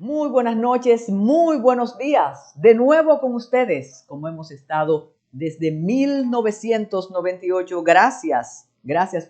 Muy buenas noches, muy buenos días. De nuevo con ustedes, como hemos estado desde 1998. Gracias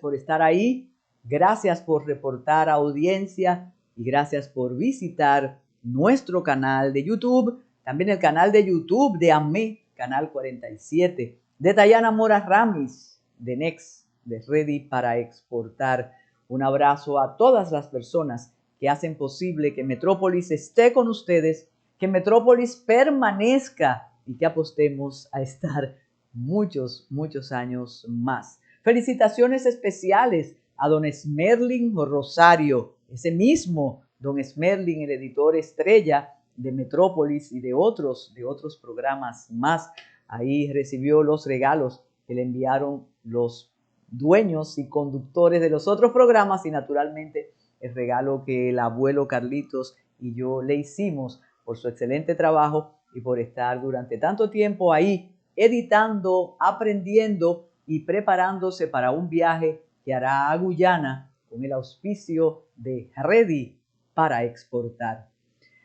por estar ahí. Gracias por reportar audiencia y gracias por visitar nuestro canal de YouTube. También el canal de YouTube de AME, Canal 47, de Dayana Mora Ramis, de Next, de Ready para Exportar. Un abrazo a todas las personas que hacen posible que Metrópolis esté con ustedes, que Metrópolis permanezca y que apostemos a estar muchos años más. Felicitaciones especiales a don Smerling Rosario, ese mismo don Smerling, el editor estrella de Metrópolis y de otros programas más. Ahí recibió los regalos que le enviaron los dueños y conductores de los otros programas y naturalmente el regalo que el abuelo Carlitos y yo le hicimos por su excelente trabajo y por estar durante tanto tiempo ahí editando, aprendiendo y preparándose para un viaje que hará a Guyana con el auspicio de Ready para Exportar.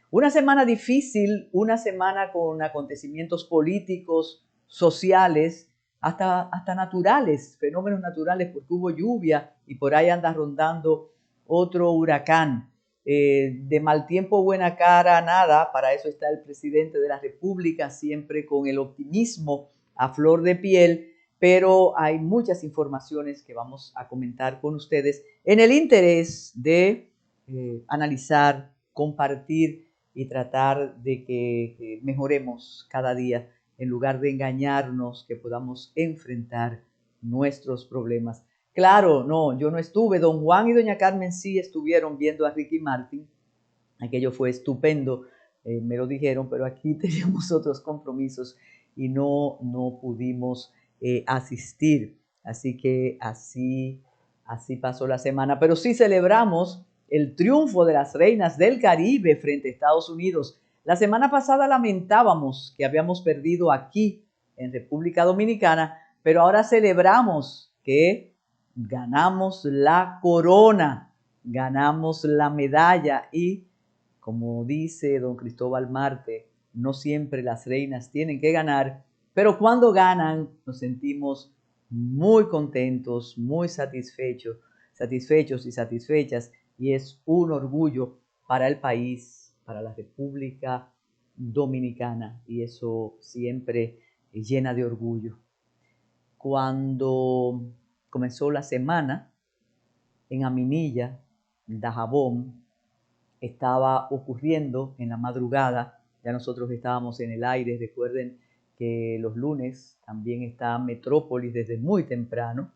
Una semana difícil, una semana con acontecimientos políticos, sociales, hasta naturales, fenómenos naturales, porque hubo lluvia y por ahí anda rondando otro huracán. De mal tiempo, buena cara, nada. Para eso está el presidente de la República, siempre con el optimismo a flor de piel, pero hay muchas informaciones que vamos a comentar con ustedes en el interés de analizar, compartir y tratar de que mejoremos cada día en lugar de engañarnos, que podamos enfrentar nuestros problemas. Claro, no, yo no estuve, don Juan y doña Carmen sí estuvieron viendo a Ricky Martin, aquello fue estupendo, me lo dijeron, pero aquí teníamos otros compromisos y no pudimos asistir, así que así pasó la semana, pero sí celebramos el triunfo de las reinas del Caribe frente a Estados Unidos. La semana pasada lamentábamos que habíamos perdido aquí en República Dominicana, pero ahora celebramos que ganamos la corona, ganamos la medalla y, como dice don Cristóbal Marte, no siempre las reinas tienen que ganar, pero cuando ganan nos sentimos muy contentos, muy satisfechos y satisfechas, y es un orgullo para el país, para la República Dominicana, y eso siempre llena de orgullo. Cuando comenzó la semana en Aminilla, Dajabón, estaba ocurriendo en la madrugada, ya nosotros estábamos en el aire, recuerden que los lunes también está Metrópolis desde muy temprano,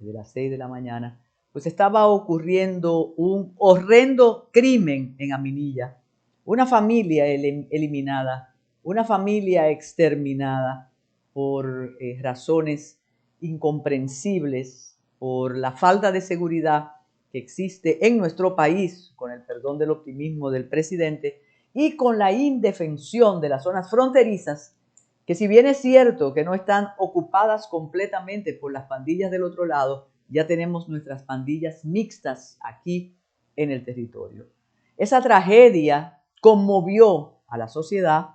desde las 6 de la mañana, pues estaba ocurriendo un horrendo crimen en Aminilla, una familia eliminada, una familia exterminada por razones incomprensibles, por la falta de seguridad que existe en nuestro país, con el perdón del optimismo del presidente, y con la indefensión de las zonas fronterizas, que si bien es cierto que no están ocupadas completamente por las pandillas del otro lado, ya tenemos nuestras pandillas mixtas aquí en el territorio. Esa tragedia conmovió a la sociedad,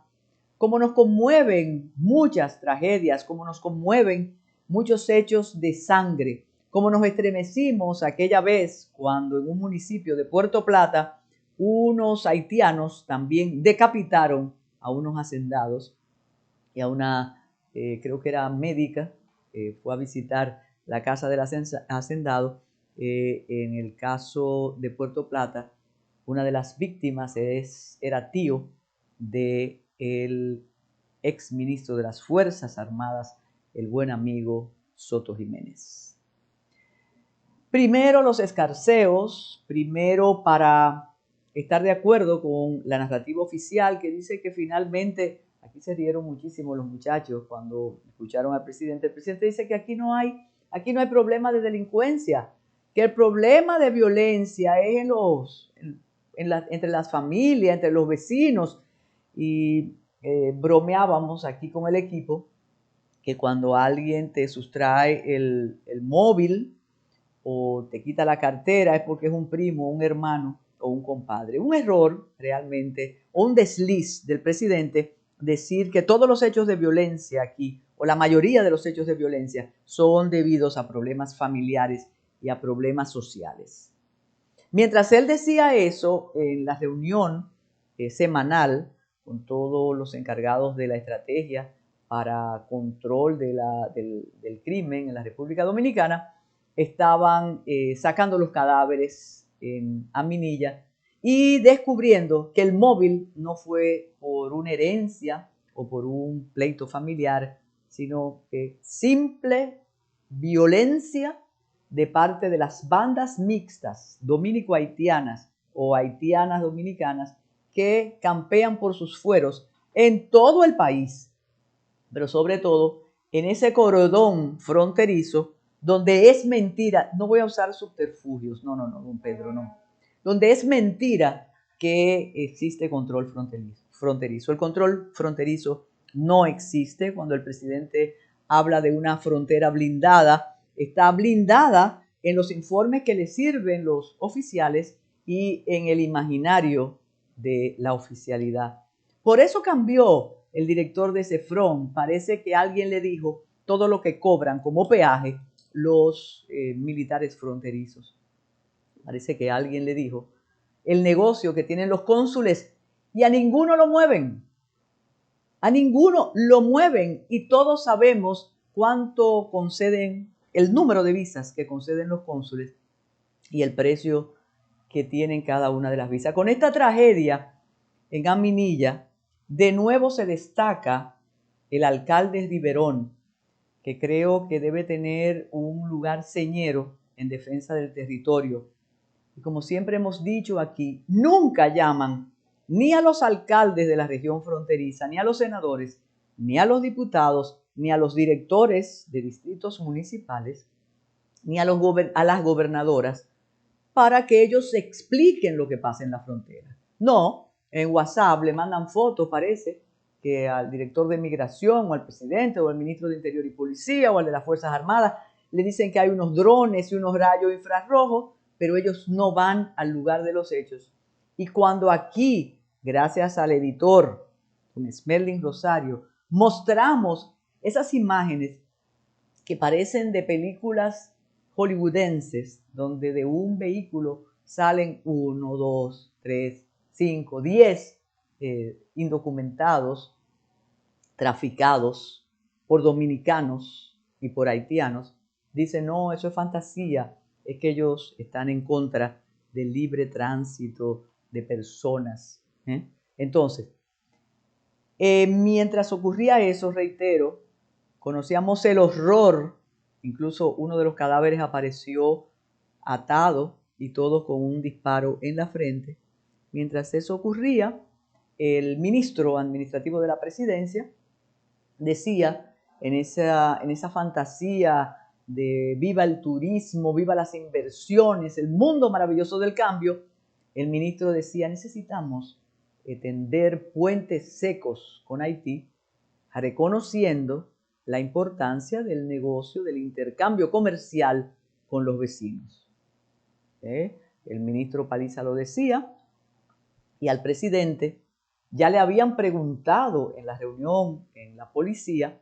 como nos conmueven muchas tragedias, como nos conmueven muchos hechos de sangre, como nos estremecimos aquella vez cuando en un municipio de Puerto Plata unos haitianos también decapitaron a unos hacendados y a una, creo que era médica, fue a visitar la casa del hacendado. En el caso de Puerto Plata, una de las víctimas era tío del ex ministro de las Fuerzas Armadas, el buen amigo Soto Jiménez. Primero los escarceos, primero para estar de acuerdo con la narrativa oficial que dice que finalmente, aquí se rieron muchísimo los muchachos cuando escucharon al presidente. El presidente dice que aquí no hay problema de delincuencia, que el problema de violencia es entre las familias, entre los vecinos. Y bromeábamos aquí con el equipo que cuando alguien te sustrae el móvil o te quita la cartera es porque es un primo, un hermano o un compadre. Un error realmente, o un desliz del presidente, decir que todos los hechos de violencia aquí, o la mayoría de los hechos de violencia, son debidos a problemas familiares y a problemas sociales. Mientras él decía eso, en la reunión semanal con todos los encargados de la estrategia para control del crimen en la República Dominicana, estaban sacando los cadáveres en Aminilla y descubriendo que el móvil no fue por una herencia o por un pleito familiar, sino que simple violencia de parte de las bandas mixtas dominico-haitianas o haitianas dominicanas que campean por sus fueros en todo el país, pero sobre todo en ese cordón fronterizo donde es mentira, no voy a usar subterfugios, no, don Pedro, no, donde es mentira que existe control fronterizo. El control fronterizo no existe. Cuando el presidente habla de una frontera blindada, está blindada en los informes que le sirven los oficiales y en el imaginario de la oficialidad. Por eso cambió el director de Cefron. Parece que alguien le dijo todo lo que cobran como peaje los militares fronterizos. Parece que alguien le dijo el negocio que tienen los cónsules y a ninguno lo mueven. A ninguno lo mueven y todos sabemos cuánto conceden, el número de visas que conceden los cónsules y el precio que tienen cada una de las visas. Con esta tragedia en Aminilla, de nuevo se destaca el alcalde Riverón, que creo que debe tener un lugar señero en defensa del territorio. Y como siempre hemos dicho aquí, nunca llaman ni a los alcaldes de la región fronteriza, ni a los senadores, ni a los diputados, ni a los directores de distritos municipales, ni a las gobernadoras, para que ellos expliquen lo que pasa en la frontera. No, en WhatsApp le mandan fotos, parece, que al director de migración o al presidente o al ministro de Interior y Policía o al de las Fuerzas Armadas le dicen que hay unos drones y unos rayos infrarrojos, pero ellos no van al lugar de los hechos. Y cuando aquí, gracias al editor, con Smerling Rosario, mostramos esas imágenes que parecen de películas hollywoodenses, donde de un vehículo salen 1, 2, 3, 5, 10 indocumentados, traficados por dominicanos y por haitianos, dicen, no, eso es fantasía, es que ellos están en contra del libre tránsito de personas. Entonces, mientras ocurría eso, reitero, conocíamos el horror, incluso uno de los cadáveres apareció atado y todo con un disparo en la frente. Mientras eso ocurría, el ministro administrativo de la presidencia decía en esa fantasía de viva el turismo, viva las inversiones, el mundo maravilloso del cambio, el ministro decía, necesitamos tender puentes secos con Haití, reconociendo la importancia del negocio, del intercambio comercial con los vecinos. El ministro Paliza lo decía, y al presidente ya le habían preguntado en la reunión en la policía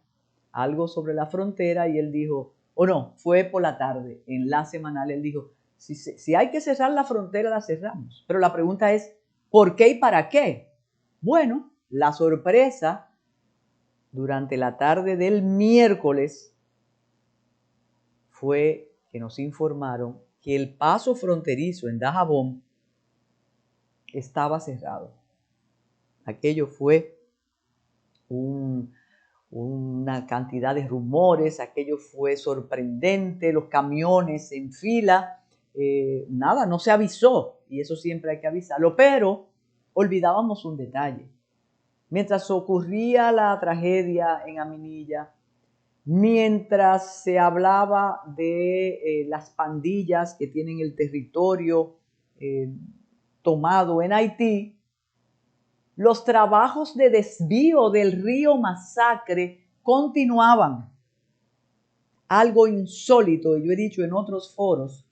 algo sobre la frontera y él dijo, o no, fue por la tarde, en la semanal, él dijo, si hay que cerrar la frontera, la cerramos. Pero la pregunta es, ¿por qué y para qué? Bueno, la sorpresa durante la tarde del miércoles fue que nos informaron que el paso fronterizo en Dajabón estaba cerrado. Aquello fue una cantidad de rumores, aquello fue sorprendente, los camiones en fila, nada, no se avisó y eso siempre hay que avisarlo, pero olvidábamos un detalle. Mientras ocurría la tragedia en Aminilla, mientras se hablaba de las pandillas que tienen el territorio tomado en Haití, los trabajos de desvío del río Masacre continuaban. Algo insólito, y yo he dicho en otros foros,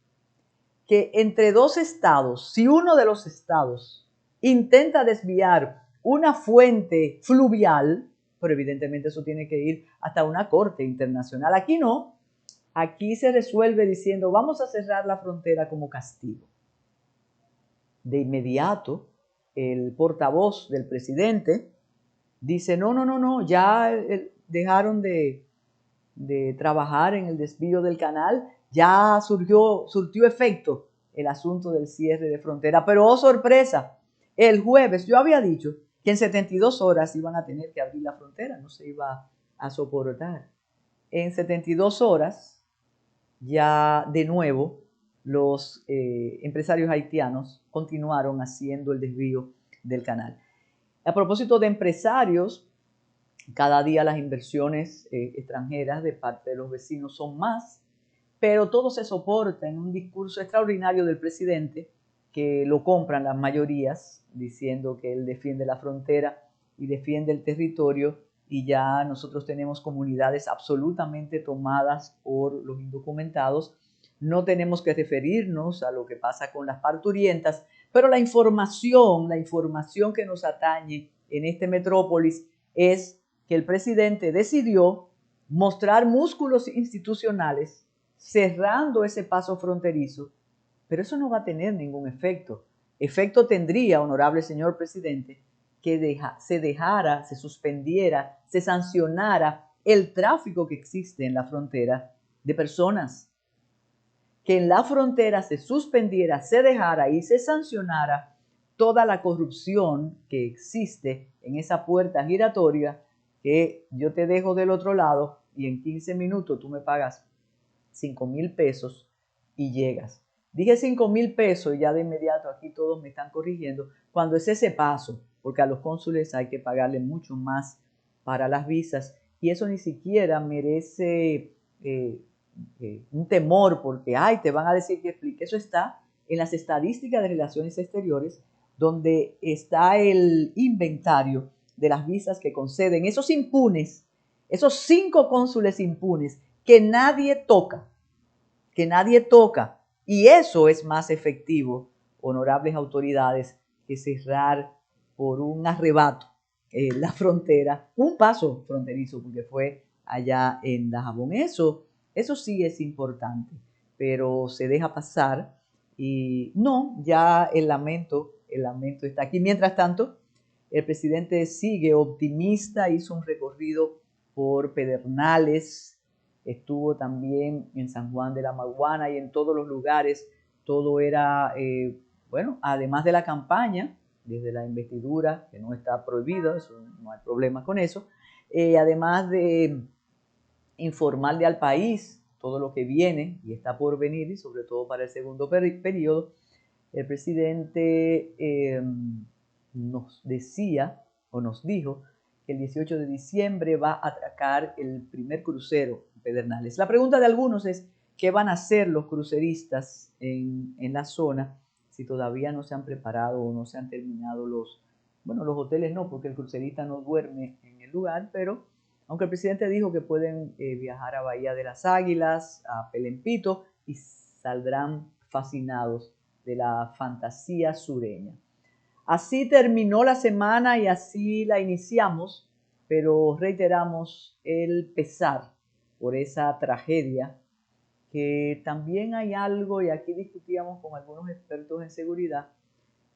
que entre dos estados, si uno de los estados intenta desviar una fuente fluvial, pero evidentemente eso tiene que ir hasta una corte internacional. Aquí no, aquí se resuelve diciendo vamos a cerrar la frontera como castigo. De inmediato, el portavoz del presidente dice no, ya dejaron de trabajar en el desvío del canal, ya surtió efecto el asunto del cierre de frontera. Pero oh sorpresa, el jueves yo había dicho que en 72 horas iban a tener que abrir la frontera, no se iba a soportar. En 72 horas ya de nuevo los empresarios haitianos continuaron haciendo el desvío del canal. A propósito de empresarios, cada día las inversiones extranjeras de parte de los vecinos son más, pero todo se soporta en un discurso extraordinario del presidente que lo compran las mayorías, diciendo que él defiende la frontera y defiende el territorio, y ya nosotros tenemos comunidades absolutamente tomadas por los indocumentados. No tenemos que referirnos a lo que pasa con las parturientas, pero la información que nos atañe en este metrópolis es que el presidente decidió mostrar músculos institucionales cerrando ese paso fronterizo, pero eso no va a tener ningún efecto. Efecto tendría, honorable señor presidente, que se suspendiera, se sancionara el tráfico que existe en la frontera de personas. Que en la frontera se suspendiera, se dejara y se sancionara toda la corrupción que existe en esa puerta giratoria que yo te dejo del otro lado y en 15 minutos tú me pagas 5,000 pesos y llegas. Dije 5,000 pesos y ya de inmediato aquí todos me están corrigiendo cuando es ese paso, porque a los cónsules hay que pagarle mucho más para las visas y eso ni siquiera merece un temor porque te van a decir que explique. Eso está en las estadísticas de relaciones exteriores, donde está el inventario de las visas que conceden esos impunes, esos 5 cónsules impunes que nadie toca, y eso es más efectivo, honorables autoridades, que cerrar por un arrebato la frontera, un paso fronterizo, porque fue allá en Dajabón. Eso sí es importante, pero se deja pasar y no, ya el lamento está aquí. Mientras tanto, el presidente sigue optimista, hizo un recorrido por Pedernales, estuvo también en San Juan de la Maguana y en todos los lugares. Todo era, además de la campaña, desde la investidura, que no está prohibido, eso, no hay problema con eso, además de informarle al país todo lo que viene y está por venir, y sobre todo para el segundo periodo, el presidente nos decía o nos dijo que el 18 de diciembre va a atracar el primer crucero en Pedernales. La pregunta de algunos es, ¿qué van a hacer los cruceristas en la zona si todavía no se han preparado o no se han terminado los hoteles? No, porque el crucerista no duerme en el lugar, pero aunque el presidente dijo que pueden viajar a Bahía de las Águilas, a Pelempito, y saldrán fascinados de la fantasía sureña. Así terminó la semana y así la iniciamos, pero reiteramos el pesar por esa tragedia, que también hay algo, y aquí discutíamos con algunos expertos en seguridad,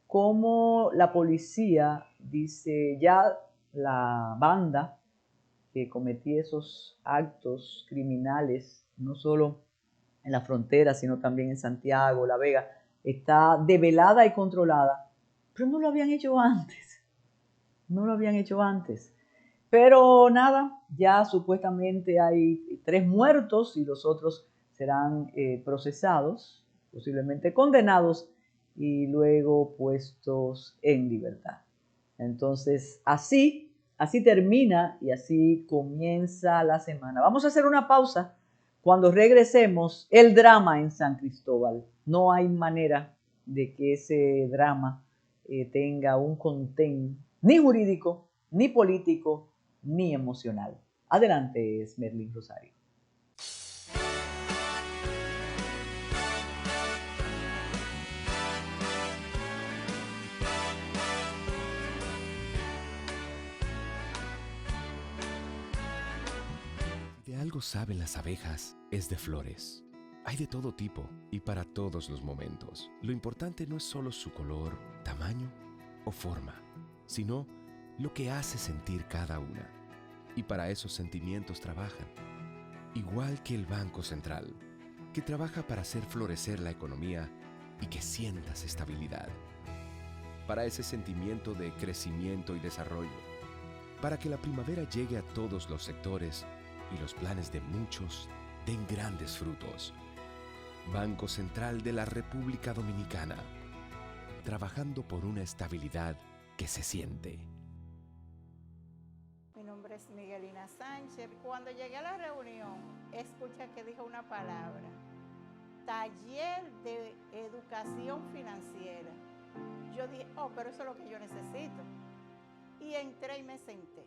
cómo la policía dice ya la banda que cometía esos actos criminales, no solo en la frontera, sino también en Santiago, La Vega, está develada y controlada, pero no lo habían hecho antes. Pero nada, ya supuestamente hay 3 muertos y los otros serán procesados, posiblemente condenados y luego puestos en libertad. Entonces, así termina y así comienza la semana. Vamos a hacer una pausa. Cuando regresemos, el drama en San Cristóbal. No hay manera de que ese drama tenga un contén ni jurídico, ni político, ni emocional. Adelante, Esmerlin Rosario. algo saben las abejas, es de flores. Hay de todo tipo y para todos los momentos. Lo importante no es solo su color, tamaño o forma, sino lo que hace sentir cada una. Y para esos sentimientos trabajan. Igual que el Banco Central, que trabaja para hacer florecer la economía y que sientas estabilidad. Para ese sentimiento de crecimiento y desarrollo. Para que la primavera llegue a todos los sectores y los planes de muchos den grandes frutos. Banco Central de la República Dominicana, trabajando por una estabilidad que se siente. Mi nombre es Miguelina Sánchez. Cuando llegué a la reunión, escuché que dijo una palabra: taller de educación financiera. Yo dije, oh, pero eso es lo que yo necesito. Y entré y me senté.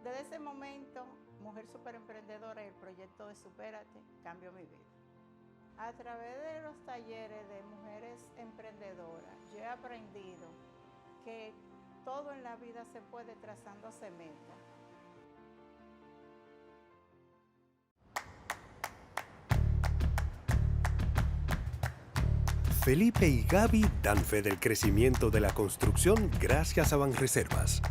Desde ese momento, Mujer Superemprendedora y el proyecto de Supérate cambió mi vida. A través de los talleres de mujeres emprendedoras, yo he aprendido que todo en la vida se puede trazándose metas. Felipe y Gaby dan fe del crecimiento de la construcción gracias a Banreservas.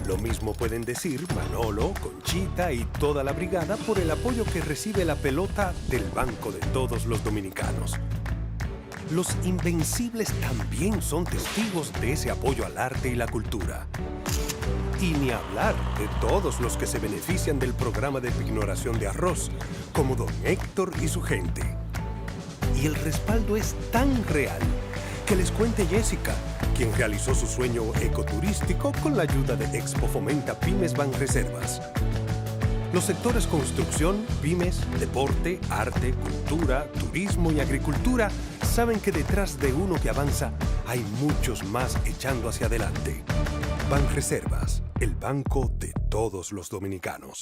Lo mismo pueden decir Manolo, Conchita y toda la brigada por el apoyo que recibe la pelota del Banco de Todos los Dominicanos. Los Invencibles también son testigos de ese apoyo al arte y la cultura. Y ni hablar de todos los que se benefician del programa de pignoración de arroz, como don Héctor y su gente. Y el respaldo es tan real que les cuente Jessica, quien realizó su sueño ecoturístico con la ayuda de Expo Fomenta Pymes Banreservas. Los sectores construcción, pymes, deporte, arte, cultura, turismo y agricultura saben que detrás de uno que avanza hay muchos más echando hacia adelante. Banreservas, el banco de todos los dominicanos.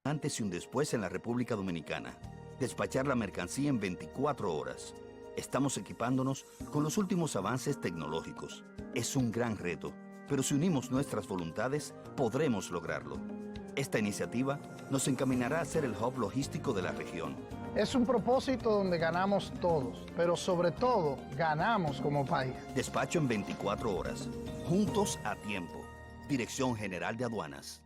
Antes y un después en la República Dominicana. Despachar la mercancía en 24 horas. Estamos equipándonos con los últimos avances tecnológicos. Es un gran reto, pero si unimos nuestras voluntades, podremos lograrlo. Esta iniciativa nos encaminará a ser el hub logístico de la región. Es un propósito donde ganamos todos, pero sobre todo ganamos como país. Despacho en 24 horas. Juntos a tiempo. Dirección General de Aduanas.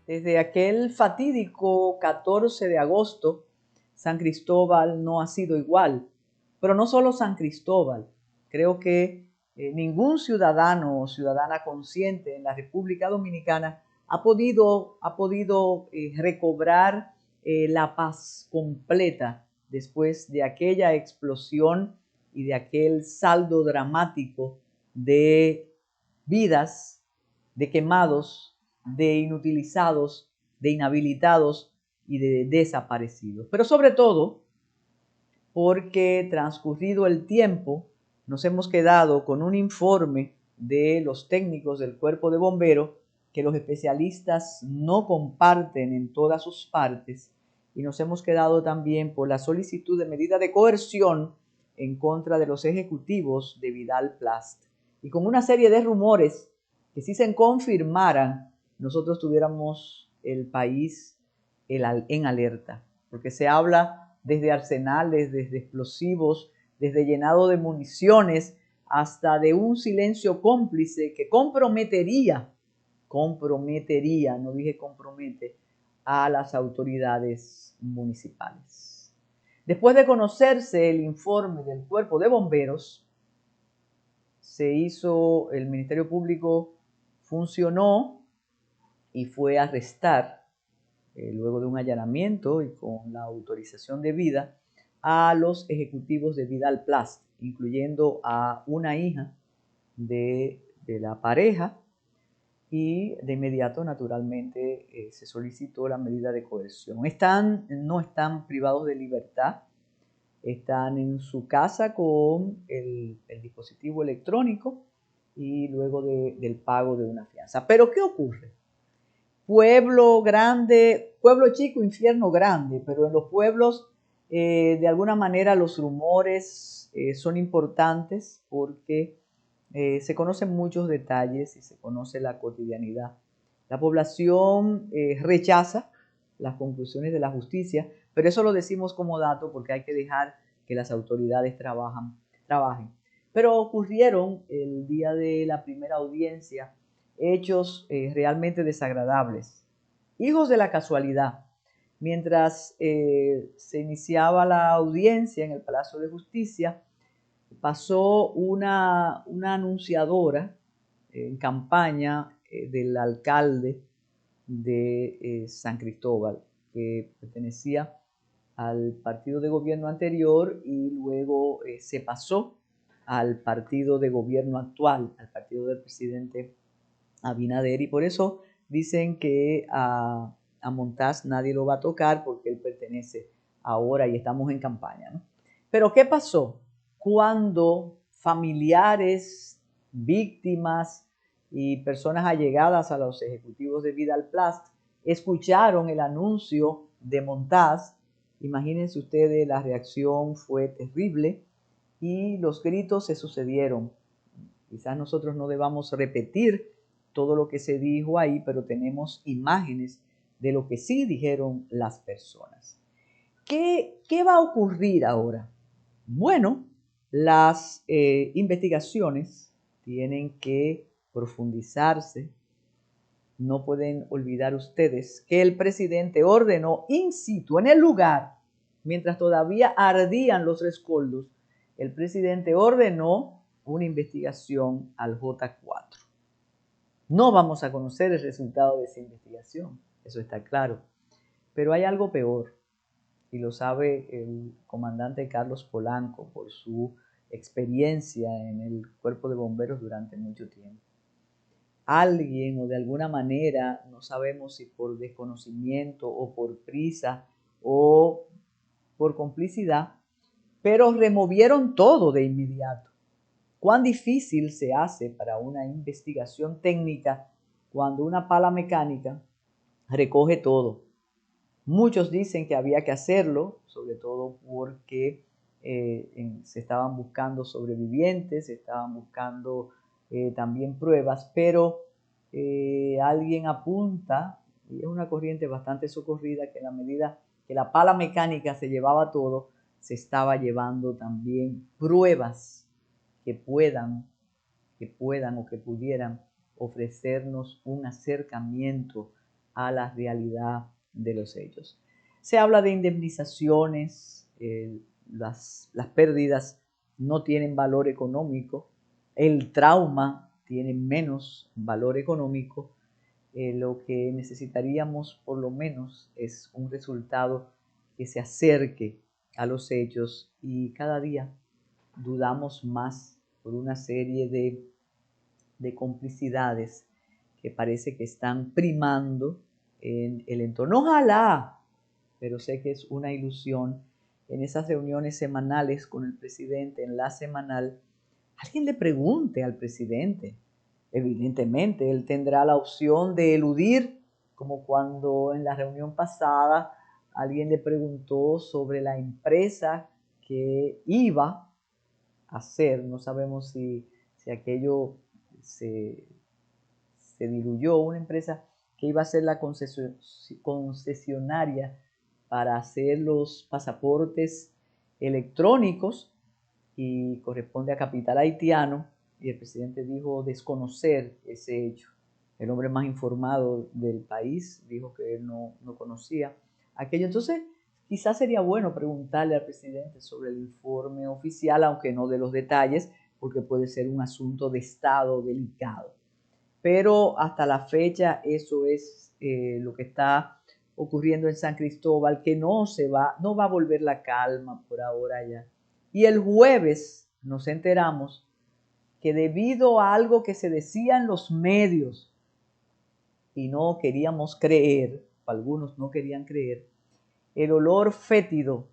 Desde aquel fatídico 14 de agosto, San Cristóbal no ha sido igual. Pero no solo San Cristóbal. Creo que ningún ciudadano o ciudadana consciente en la República Dominicana ha podido recobrar la paz completa después de aquella explosión y de aquel saldo dramático de vidas, de quemados, de inutilizados, de inhabilitados y de desaparecidos. Pero sobre todo porque transcurrido el tiempo nos hemos quedado con un informe de los técnicos del Cuerpo de Bomberos que los especialistas no comparten en todas sus partes, y nos hemos quedado también por la solicitud de medida de coerción en contra de los ejecutivos de Vidal Plast, y con una serie de rumores que, si se confirmaran, nosotros tuviéramos el país en alerta, porque se habla desde arsenales, desde explosivos, desde llenado de municiones, hasta de un silencio cómplice que comprometería, no dije compromete, a las autoridades municipales. Después de conocerse el informe del Cuerpo de Bomberos, el Ministerio Público funcionó y fue a arrestar, luego de un allanamiento y con la autorización debida, a los ejecutivos de Vidal Plast, incluyendo a una hija de la pareja, y de inmediato, naturalmente, se solicitó la medida de coerción. No están privados de libertad, están en su casa con el dispositivo electrónico y luego del pago de una fianza. Pero ¿qué ocurre? Pueblo grande, pueblo chico, infierno grande, pero en los pueblos, de alguna manera, los rumores son importantes porque se conocen muchos detalles y se conoce la cotidianidad. La población rechaza las conclusiones de la justicia, pero eso lo decimos como dato porque hay que dejar que las autoridades trabajen. Pero ocurrieron el día de la primera audiencia hechos realmente desagradables, hijos de la casualidad. Mientras se iniciaba la audiencia en el Palacio de Justicia, pasó una anunciadora en campaña del alcalde de San Cristóbal, que pertenecía al partido de gobierno anterior y luego se pasó al partido de gobierno actual, al partido del presidente Abinader, y por eso dicen que a Montaz nadie lo va a tocar porque él pertenece ahora y estamos en campaña, ¿no? Pero ¿qué pasó cuando familiares, víctimas y personas allegadas a los ejecutivos de Vidal Plast escucharon el anuncio de Montaz? Imagínense ustedes, la reacción fue terrible y los gritos se sucedieron. Quizás nosotros no debamos repetir todo lo que se dijo ahí, pero tenemos imágenes de lo que sí dijeron las personas. ¿Qué va a ocurrir ahora? Bueno, las investigaciones tienen que profundizarse. No pueden olvidar ustedes que el presidente ordenó in situ, en el lugar, mientras todavía ardían los rescoldos, el presidente ordenó una investigación al J4. No vamos a conocer el resultado de esa investigación, eso está claro. Pero hay algo peor, y lo sabe el comandante Carlos Polanco por su experiencia en el Cuerpo de Bomberos durante mucho tiempo. Alguien, o de alguna manera, no sabemos si por desconocimiento o por prisa o por complicidad, pero removieron todo de inmediato. Cuán difícil se hace para una investigación técnica cuando una pala mecánica recoge todo. Muchos dicen que había que hacerlo, sobre todo porque se estaban buscando sobrevivientes, se estaban buscando también pruebas, pero alguien apunta, y es una corriente bastante socorrida, que en la medida que la pala mecánica se llevaba todo, se estaba llevando también pruebas que puedan o que pudieran ofrecernos un acercamiento a la realidad de los hechos. Se habla de indemnizaciones, las pérdidas no tienen valor económico, el trauma tiene menos valor económico. Lo que necesitaríamos por lo menos es un resultado que se acerque a los hechos, y cada día dudamos más por una serie de complicidades que parece que están primando en el entorno. Ojalá, pero sé que es una ilusión, en esas reuniones semanales con el presidente, en la semanal, alguien le pregunte al presidente. Evidentemente, él tendrá la opción de eludir, como cuando en la reunión pasada alguien le preguntó sobre la empresa que iba a hacer. No sabemos si aquello se diluyó, una empresa que iba a ser la concesionaria para hacer los pasaportes electrónicos y corresponde a capital haitiano, y el presidente dijo desconocer ese hecho. El hombre más informado del país dijo que él no conocía aquello. Entonces, quizás sería bueno preguntarle al presidente sobre el informe oficial, aunque no de los detalles, porque puede ser un asunto de estado delicado. Pero hasta la fecha eso es lo que está ocurriendo en San Cristóbal, que no va a volver la calma por ahora ya. Y el jueves nos enteramos que debido a algo que se decía en los medios y no queríamos creer, algunos no querían creer, el olor fétido,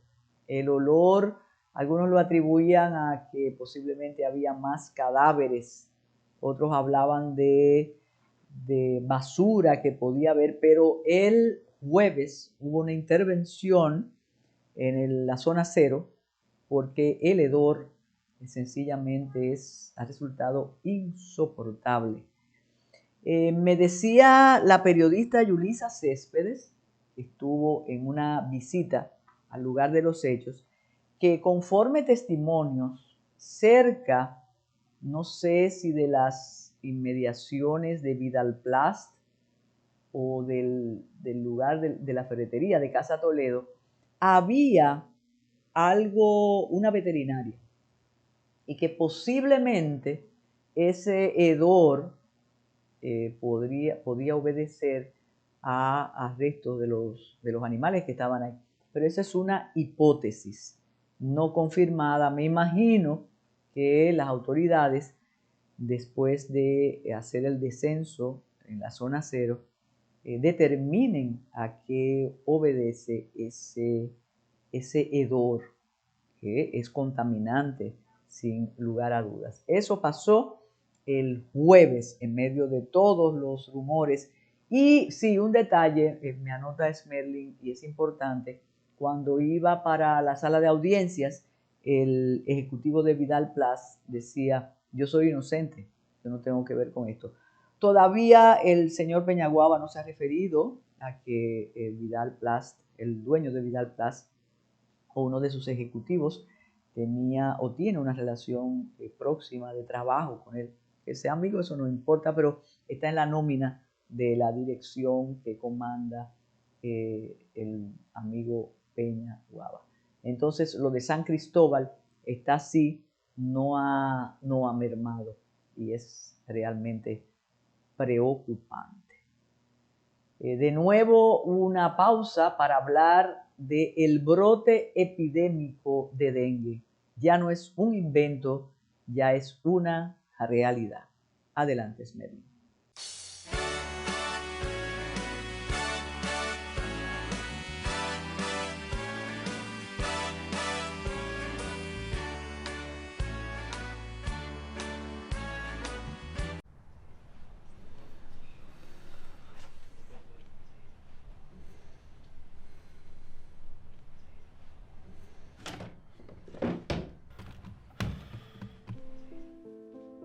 algunos lo atribuían a que posiblemente había más cadáveres, otros hablaban de basura que podía haber, pero el jueves hubo una intervención en la zona cero porque el hedor sencillamente ha resultado insoportable. Me decía la periodista Yulisa Céspedes, que estuvo en una visita al lugar de los hechos, que conforme testimonios cerca, no sé si de las inmediaciones de Vidalplast o del lugar de la ferretería de Casa Toledo, había una veterinaria, y que posiblemente ese hedor podía obedecer a arrestos de los animales que estaban ahí. Pero esa es una hipótesis no confirmada. Me imagino que las autoridades, después de hacer el descenso en la zona cero, determinen a qué obedece ese hedor, que es contaminante sin lugar a dudas. Eso pasó el jueves en medio de todos los rumores. Y sí, un detalle, me anota Smerling, y es importante: cuando iba para la sala de audiencias, el ejecutivo de Vidalplast decía: yo soy inocente, yo no tengo que ver con esto. Todavía el señor Peñaguaba no se ha referido a que Vidalplast, el dueño de Vidalplast, o uno de sus ejecutivos, tenía o tiene una relación próxima de trabajo con él. Que sea amigo, eso no importa, pero está en la nómina de la dirección que comanda el amigo Peñaguaba. Entonces, lo de San Cristóbal está así, no ha mermado, y es realmente preocupante. De nuevo, una pausa para hablar del brote epidémico de dengue. Ya no es un invento, ya es una realidad. Adelante, Smerling.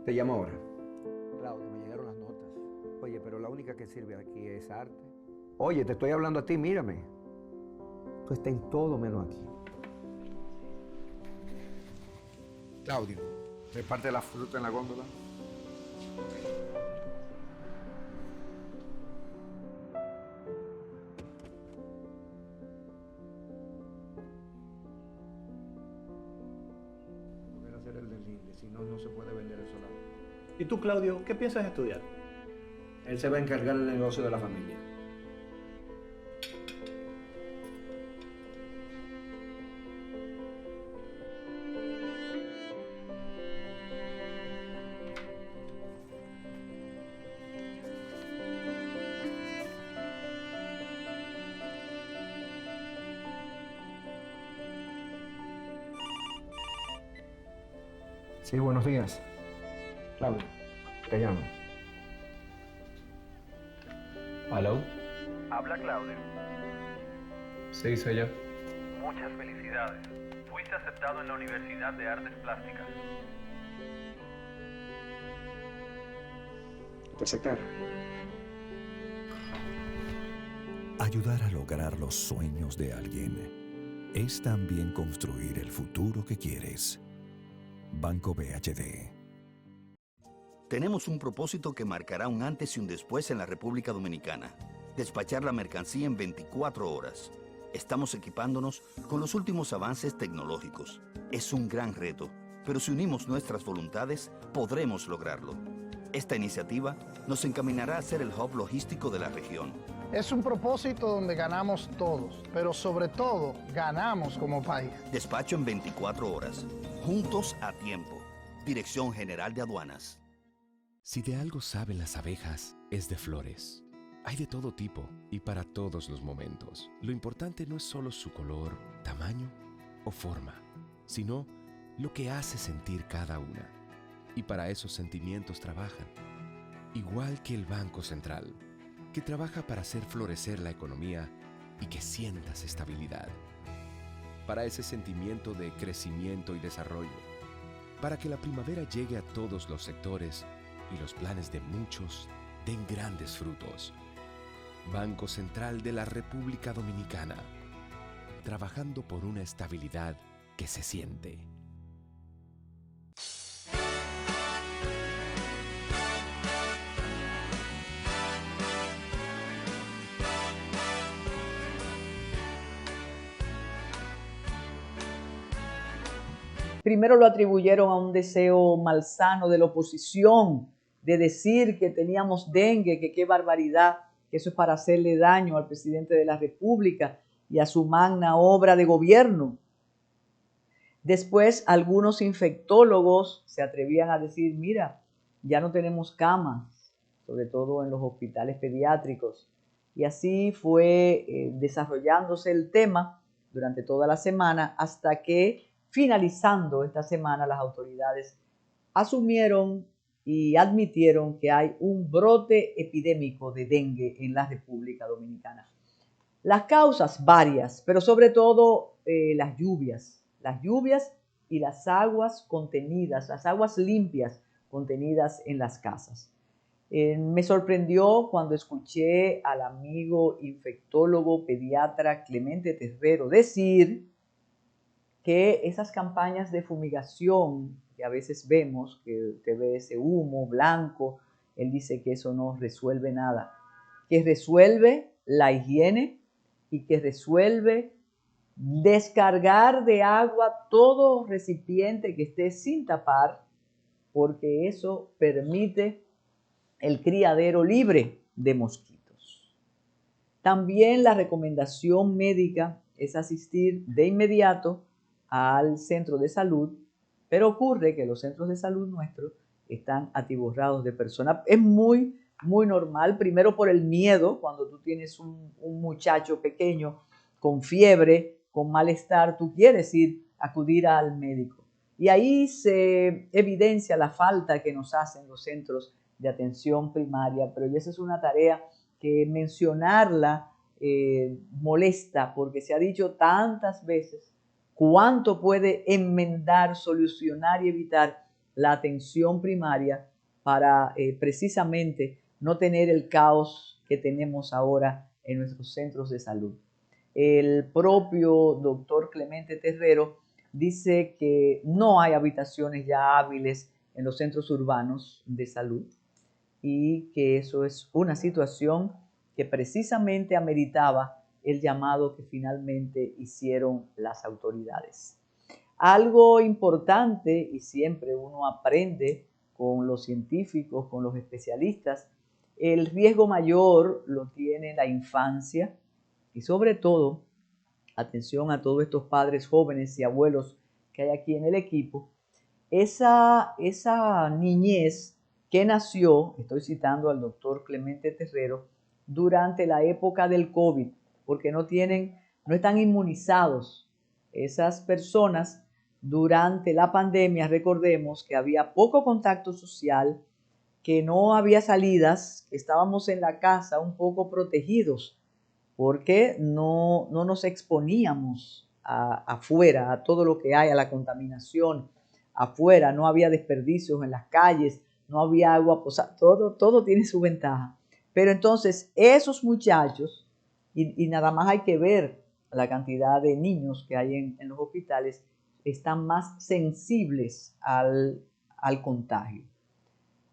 Te llamo ahora. Claudio, me llegaron las notas. Oye, pero la única que sirve aquí es arte. Oye, te estoy hablando a ti, mírame. Tú estás en todo menos aquí. Claudio, reparte la fruta en la góndola. Volver a hacer el deslinde, si no, no se puede vender el solar. ¿Y tú, Claudio, qué piensas estudiar? Él se va a encargar del negocio de la familia. Sí, buenos días. Claudio, te llamo. ¿Aló? Habla Claudio. Sí, soy yo. Muchas felicidades. Fuiste aceptado en la Universidad de Artes Plásticas. ¿Te aceptaron? Ayudar a lograr los sueños de alguien es también construir el futuro que quieres. Banco BHD. Tenemos un propósito que marcará un antes y un después en la República Dominicana. Despachar la mercancía en 24 horas. Estamos equipándonos con los últimos avances tecnológicos. Es un gran reto, pero si unimos nuestras voluntades, podremos lograrlo. Esta iniciativa nos encaminará a ser el hub logístico de la región. Es un propósito donde ganamos todos, pero sobre todo ganamos como país. Despacho en 24 horas. Juntos a tiempo. Dirección General de Aduanas. Si de algo saben las abejas, es de flores. Hay de todo tipo y para todos los momentos. Lo importante no es solo su color, tamaño o forma, sino lo que hace sentir cada una. Y para esos sentimientos trabajan. Igual que el Banco Central, que trabaja para hacer florecer la economía y que sientas estabilidad. Para ese sentimiento de crecimiento y desarrollo. Para que la primavera llegue a todos los sectores y los planes de muchos den grandes frutos. Banco Central de la República Dominicana. Trabajando por una estabilidad que se siente. Primero lo atribuyeron a un deseo malsano de la oposición, de decir que teníamos dengue, que qué barbaridad, que eso es para hacerle daño al presidente de la República y a su magna obra de gobierno. Después algunos infectólogos se atrevían a decir, mira, ya no tenemos camas, sobre todo en los hospitales pediátricos. Y así fue desarrollándose el tema durante toda la semana hasta que finalizando esta semana, las autoridades asumieron y admitieron que hay un brote epidémico de dengue en la República Dominicana. Las causas varias, pero sobre todo las lluvias y las aguas contenidas, las aguas limpias contenidas en las casas. Me sorprendió cuando escuché al amigo infectólogo pediatra Clemente Terrero decir que esas campañas de fumigación que a veces vemos, que usted ve ese humo blanco, él dice que eso no resuelve nada, que resuelve la higiene y que resuelve descargar de agua todo recipiente que esté sin tapar, porque eso permite el criadero libre de mosquitos. También la recomendación médica es asistir de inmediato al centro de salud, pero ocurre que los centros de salud nuestros están atiborrados de personas. Es muy normal, primero por el miedo, cuando tú tienes un muchacho pequeño con fiebre, con malestar, tú quieres acudir al médico. Y ahí se evidencia la falta que nos hacen los centros de atención primaria, pero esa es una tarea que mencionarla molesta, porque se ha dicho tantas veces cuánto puede enmendar, solucionar y evitar la atención primaria para precisamente no tener el caos que tenemos ahora en nuestros centros de salud. El propio doctor Clemente Terrero dice que no hay habitaciones ya hábiles en los centros urbanos de salud y que eso es una situación que precisamente ameritaba el llamado que finalmente hicieron las autoridades. Algo importante, y siempre uno aprende con los científicos, con los especialistas, el riesgo mayor lo tiene la infancia y sobre todo, atención a todos estos padres jóvenes y abuelos que hay aquí en el equipo, esa niñez que nació, estoy citando al doctor Clemente Terrero, durante la época del COVID, porque no están inmunizados. Esas personas durante la pandemia, recordemos que había poco contacto social, que no había salidas, que estábamos en la casa un poco protegidos, porque no nos exponíamos afuera, a todo lo que hay, a la contaminación afuera, no había desperdicios en las calles, no había agua posada, todo tiene su ventaja. Pero entonces esos muchachos, y nada más hay que ver la cantidad de niños que hay en los hospitales, están más sensibles al contagio.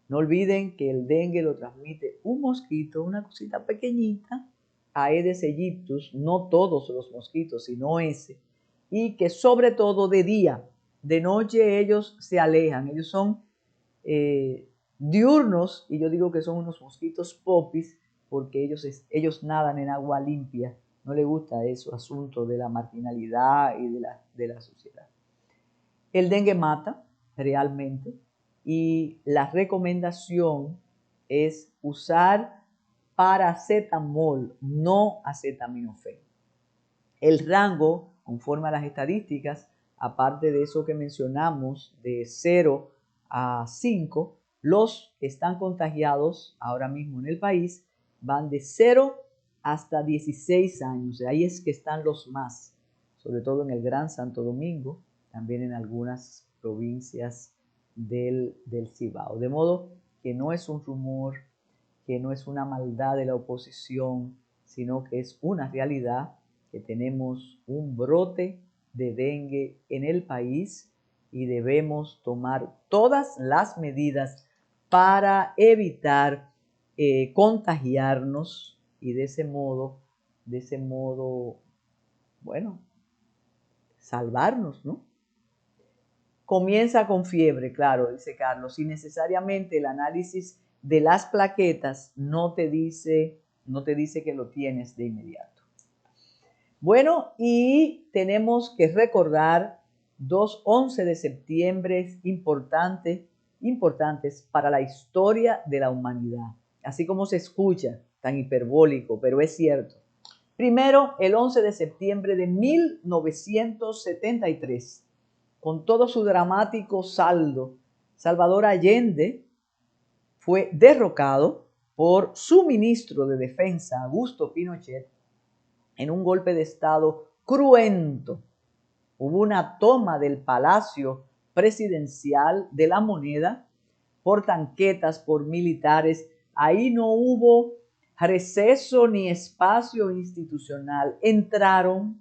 No olviden que el dengue lo transmite un mosquito, una cosita pequeñita, Aedes aegyptus, no todos los mosquitos, sino ese, y que sobre todo de día, de noche ellos se alejan, ellos son diurnos, y yo digo que son unos mosquitos popis, porque ellos nadan en agua limpia, no les gusta eso, asunto de la marginalidad y de la suciedad. El dengue mata realmente, y la recomendación es usar paracetamol, no acetaminofén. El rango, conforme a las estadísticas, aparte de eso que mencionamos, de 0 a 5, los que están contagiados ahora mismo en el país van de 0 hasta 16 años. Ahí es que están los más, sobre todo en el Gran Santo Domingo, también en algunas provincias del Cibao. De modo que no es un rumor, que no es una maldad de la oposición, sino que es una realidad que tenemos un brote de dengue en el país y debemos tomar todas las medidas para evitar contagiarnos y de ese modo, bueno, salvarnos, ¿no? Comienza con fiebre, claro, dice Carlos, y necesariamente el análisis de las plaquetas no te dice que lo tienes de inmediato. Bueno, y tenemos que recordar dos 11 de septiembre importantes para la historia de la humanidad. Así como se escucha, tan hiperbólico, pero es cierto. Primero, el 11 de septiembre de 1973, con todo su dramático saldo, Salvador Allende fue derrocado por su ministro de Defensa, Augusto Pinochet, en un golpe de Estado cruento. Hubo una toma del Palacio Presidencial de la Moneda por tanquetas, por militares. Ahí no hubo receso ni espacio institucional. Entraron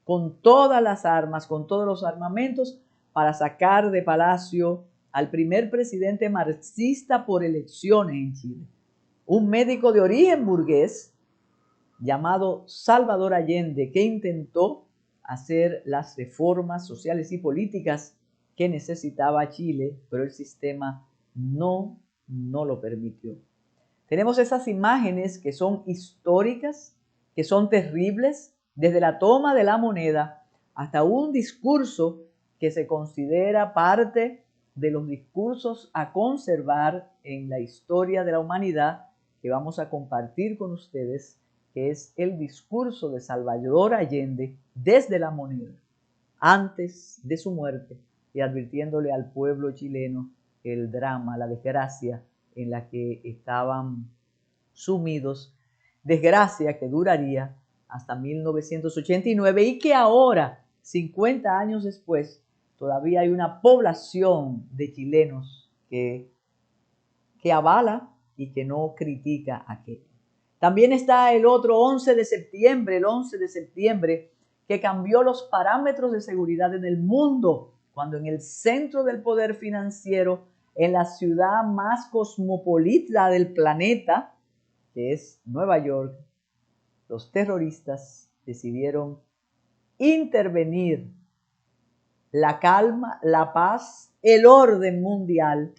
con todas las armas, con todos los armamentos para sacar de Palacio al primer presidente marxista por elecciones en Chile. Un médico de origen burgués llamado Salvador Allende, que intentó hacer las reformas sociales y políticas que necesitaba Chile, pero el sistema no lo permitió. Tenemos esas imágenes que son históricas, que son terribles, desde la toma de la moneda hasta un discurso que se considera parte de los discursos a conservar en la historia de la humanidad, que vamos a compartir con ustedes, que es el discurso de Salvador Allende desde la moneda, antes de su muerte, y advirtiéndole al pueblo chileno el drama, la desgracia en la que estaban sumidos, desgracia que duraría hasta 1989 y que ahora, 50 años después, todavía hay una población de chilenos que avala y que no critica aquello. También está el otro 11 de septiembre, el 11 de septiembre, que cambió los parámetros de seguridad en el mundo, cuando en el centro del poder financiero, en la ciudad más cosmopolita del planeta, que es Nueva York, los terroristas decidieron intervenir la calma, la paz, el orden mundial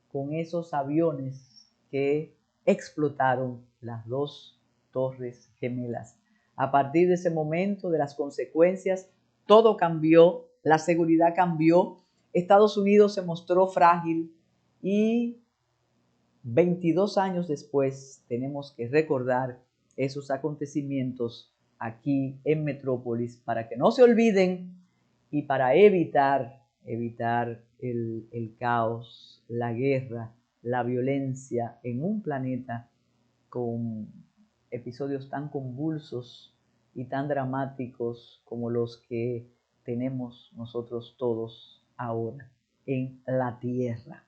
con esos aviones que explotaron las dos torres gemelas. A partir de ese momento, de las consecuencias, todo cambió, la seguridad cambió, Estados Unidos se mostró frágil y 22 años después tenemos que recordar esos acontecimientos aquí en Metrópolis para que no se olviden y para evitar el caos, la guerra, la violencia en un planeta con episodios tan convulsos y tan dramáticos como los que tenemos nosotros todos ahora en la Tierra.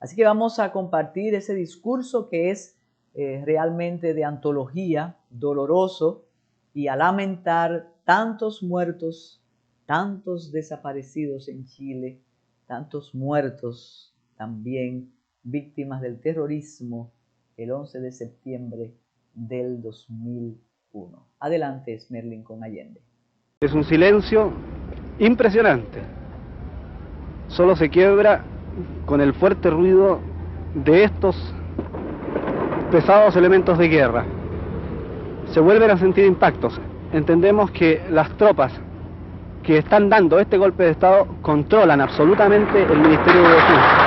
Así que vamos a compartir ese discurso que es realmente de antología, doloroso, y a lamentar tantos muertos, tantos desaparecidos en Chile, tantos muertos también víctimas del terrorismo el 11 de septiembre del 2001. Adelante, Esmerlin con Allende. Es un silencio impresionante. Solo se quiebra con el fuerte ruido de estos pesados elementos de guerra. Se vuelven a sentir impactos. Entendemos que las tropas que están dando este golpe de Estado controlan absolutamente el Ministerio de Defensa.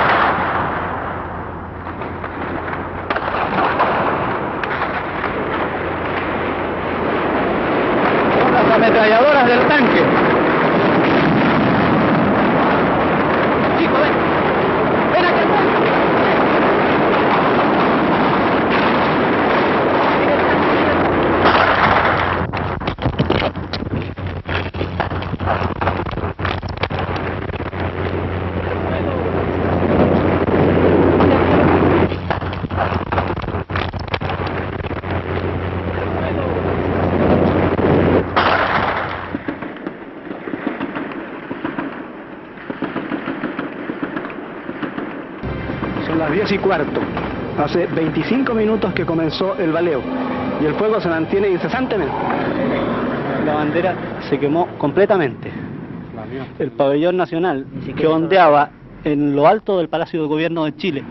Son las ametralladoras del tanque. Chico, ven aquí. 10:15. Hace 25 minutos que comenzó el baleo y el fuego se mantiene incesantemente. La bandera se quemó completamente. El pabellón nacional que ondeaba en lo alto del Palacio de Gobierno de Chile,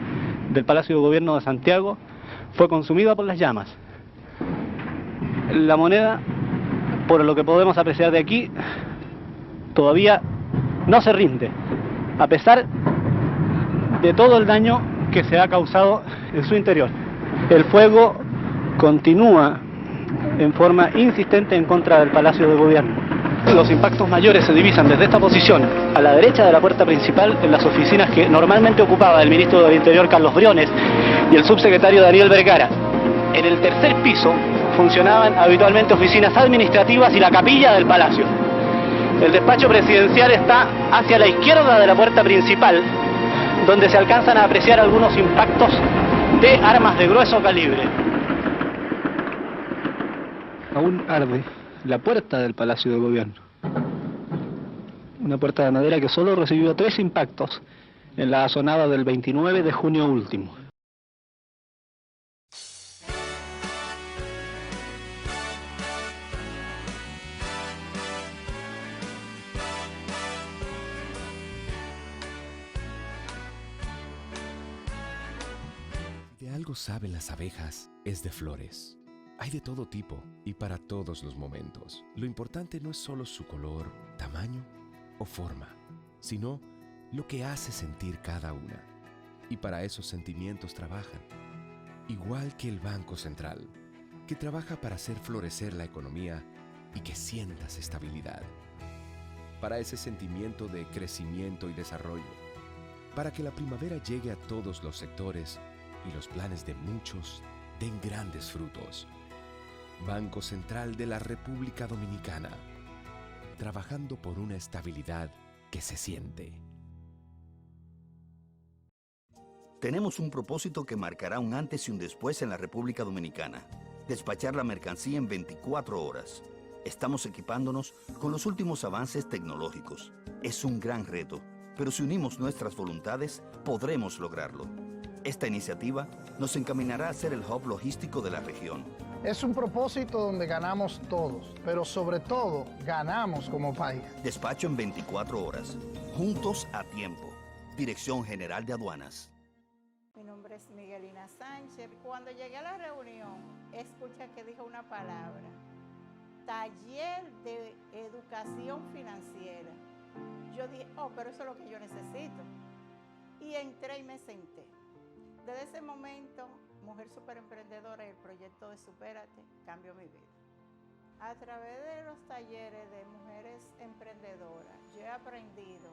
del Palacio de Gobierno de Santiago, fue consumida por las llamas. La moneda, por lo que podemos apreciar de aquí, todavía no se rinde, a pesar de todo el daño que se ha causado en su interior. El fuego continúa en forma insistente en contra del Palacio de Gobierno. Los impactos mayores se divisan desde esta posición, a la derecha de la puerta principal, en las oficinas que normalmente ocupaba el ministro del Interior Carlos Briones y el subsecretario Daniel Vergara. En el tercer piso funcionaban habitualmente oficinas administrativas y la capilla del Palacio. El despacho presidencial está hacia la izquierda de la puerta principal, donde se alcanzan a apreciar algunos impactos de armas de grueso calibre. Aún arde la puerta del Palacio de Gobierno. Una puerta de madera que solo recibió 3 impactos en la asonada del 29 de junio último. Si de algo saben las abejas, es de flores. Hay de todo tipo y para todos los momentos. Lo importante no es solo su color, tamaño o forma, sino lo que hace sentir cada una. Y para esos sentimientos trabajan. Igual que el Banco Central, que trabaja para hacer florecer la economía y que sientas estabilidad. Para ese sentimiento de crecimiento y desarrollo. Para que la primavera llegue a todos los sectores y los planes de muchos den grandes frutos. Banco Central de la República Dominicana, trabajando por una estabilidad que se siente. Tenemos un propósito que marcará un antes y un después en la República Dominicana. Despachar la mercancía en 24 horas. Estamos equipándonos con los últimos avances tecnológicos. Es un gran reto, pero si unimos nuestras voluntades, podremos lograrlo. Esta iniciativa nos encaminará a ser el hub logístico de la región. Es un propósito donde ganamos todos, pero sobre todo ganamos como país. Despacho en 24 horas. Juntos a tiempo. Dirección General de Aduanas. Mi nombre es Miguelina Sánchez. Cuando llegué a la reunión, escuché que dijo una palabra. Taller de educación financiera. Yo dije, pero eso es lo que yo necesito. Y entré y me senté. Desde ese momento, Mujer Superemprendedora y el proyecto de Supérate cambió mi vida. A través de los talleres de mujeres emprendedoras, yo he aprendido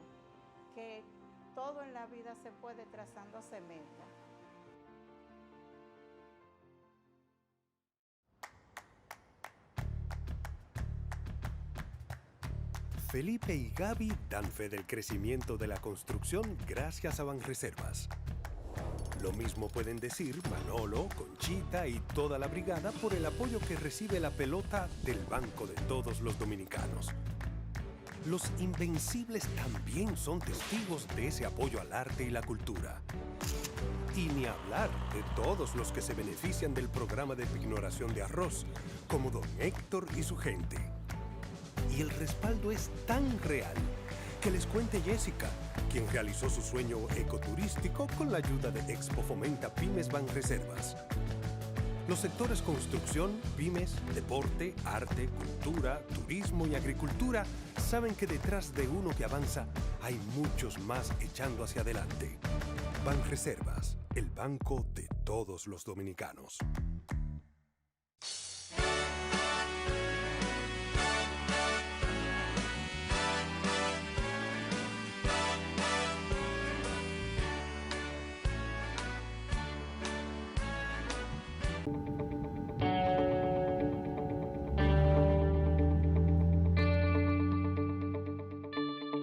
que todo en la vida se puede trazándose metas. Felipe y Gaby dan fe del crecimiento de la construcción gracias a Banreservas. Lo mismo pueden decir Manolo, Conchita y toda la brigada por el apoyo que recibe la pelota del Banco de Todos los Dominicanos. Los Invencibles también son testigos de ese apoyo al arte y la cultura. Y ni hablar de todos los que se benefician del programa de pignoración de arroz, como don Héctor y su gente. Y el respaldo es tan real que les cuente Jessica, quien realizó su sueño ecoturístico con la ayuda de Expo Fomenta Pymes Banreservas. Los sectores construcción, pymes, deporte, arte, cultura, turismo y agricultura saben que detrás de uno que avanza hay muchos más echando hacia adelante. Banreservas, el banco de todos los dominicanos.